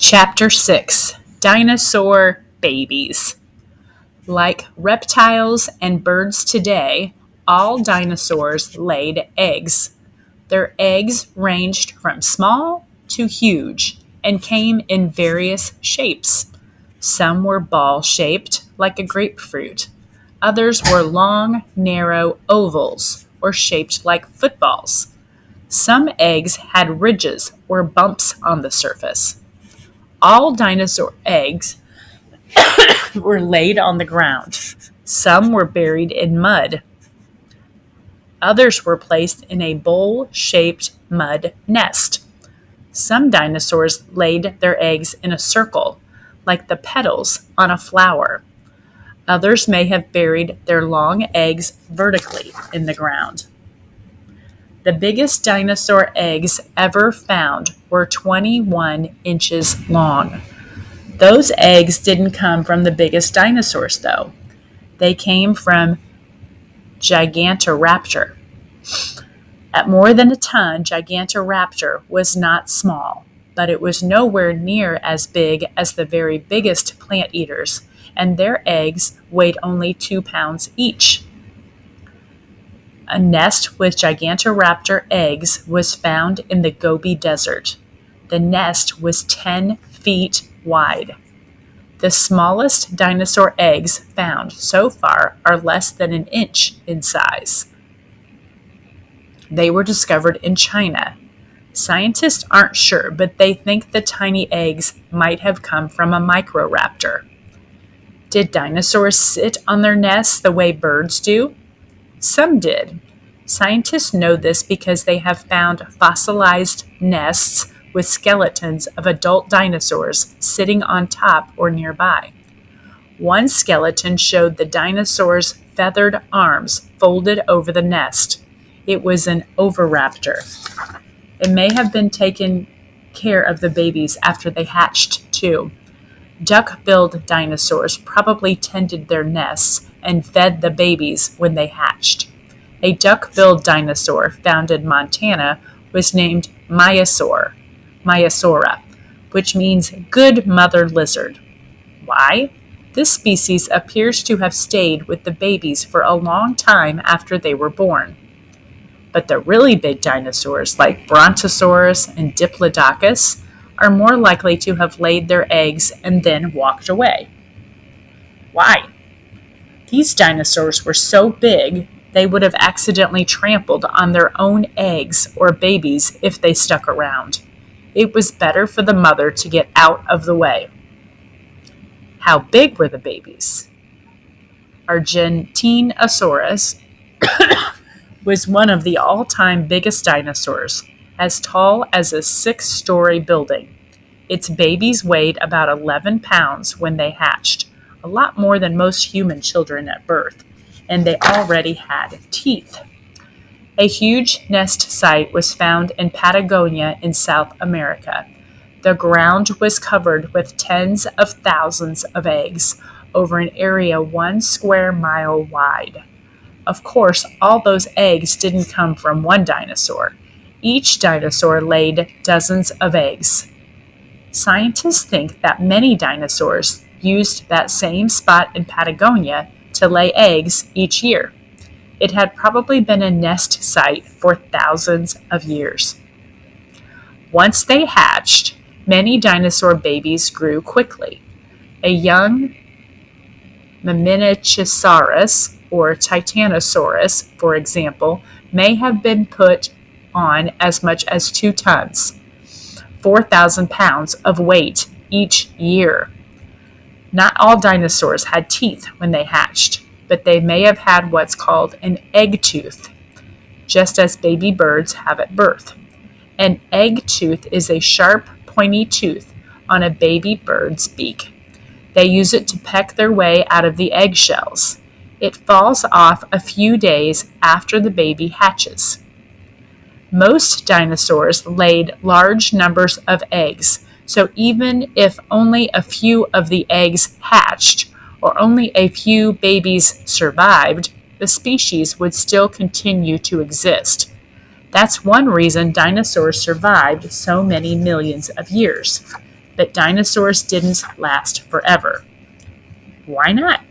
Chapter 6 Dinosaur Babies. Like reptiles and birds today, all dinosaurs laid eggs. Their eggs ranged from small to huge and came in various shapes. Some were ball-shaped, like a grapefruit. Others were long, narrow ovals, or shaped like footballs. Some eggs had ridges or bumps on the surface. All dinosaur eggs were laid on the ground. Some were buried in mud. Others were placed in a bowl-shaped mud nest. Some dinosaurs laid their eggs in a circle, like the petals on a flower. Others may have buried their long eggs vertically in the ground. The biggest dinosaur eggs ever found were 21 inches long. Those eggs didn't come from the biggest dinosaurs, though. They came from Gigantoraptor. At more than a ton, Gigantoraptor was not small, but it was nowhere near as big as the very biggest plant eaters, and their eggs weighed only 2 pounds each. A nest with Gigantoraptor eggs was found in the Gobi Desert. The nest was 10 feet wide. The smallest dinosaur eggs found so far are less than an inch in size. They were discovered in China. Scientists aren't sure, but they think the tiny eggs might have come from a Microraptor. Did dinosaurs sit on their nests the way birds do? Some did. Scientists know this because they have found fossilized nests with skeletons of adult dinosaurs sitting on top or nearby. One skeleton showed the dinosaur's feathered arms folded over the nest. It was an oviraptor. It may have been taking care of the babies after they hatched, too. Duck-billed dinosaurs probably tended their nests and fed the babies when they hatched. A duck-billed dinosaur found in Montana was named Maiasaura, which means good mother lizard. Why? This species appears to have stayed with the babies for a long time after they were born. But the really big dinosaurs, like Brontosaurus and Diplodocus, are more likely to have laid their eggs and then walked away. Why? These dinosaurs were so big, they would have accidentally trampled on their own eggs or babies if they stuck around. It was better for the mother to get out of the way. How big were the babies? Argentinosaurus was one of the all-time biggest dinosaurs, as tall as a 6-story building. Its babies weighed about 11 pounds when they hatched, a lot more than most human children at birth, and they already had teeth. A huge nest site was found in Patagonia in South America. The ground was covered with tens of thousands of eggs over an area 1 square mile wide. Of course, all those eggs didn't come from one dinosaur. Each dinosaur laid dozens of eggs. Scientists think that many dinosaurs used that same spot in Patagonia to lay eggs each year. It had probably been a nest site for thousands of years. Once they hatched, many dinosaur babies grew quickly. A young Mamenchisaurus or Titanosaurus, for example, may have been put on as much as 2 tons, 4,000 pounds of weight each year. Not all dinosaurs had teeth when they hatched, but they may have had what's called an egg tooth, just as baby birds have at birth. An egg tooth is a sharp, pointy tooth on a baby bird's beak. They use it to peck their way out of the eggshells. It falls off a few days after the baby hatches. Most dinosaurs laid large numbers of eggs, so even if only a few of the eggs hatched, or only a few babies survived, the species would still continue to exist. That's one reason dinosaurs survived so many millions of years. But dinosaurs didn't last forever. Why not?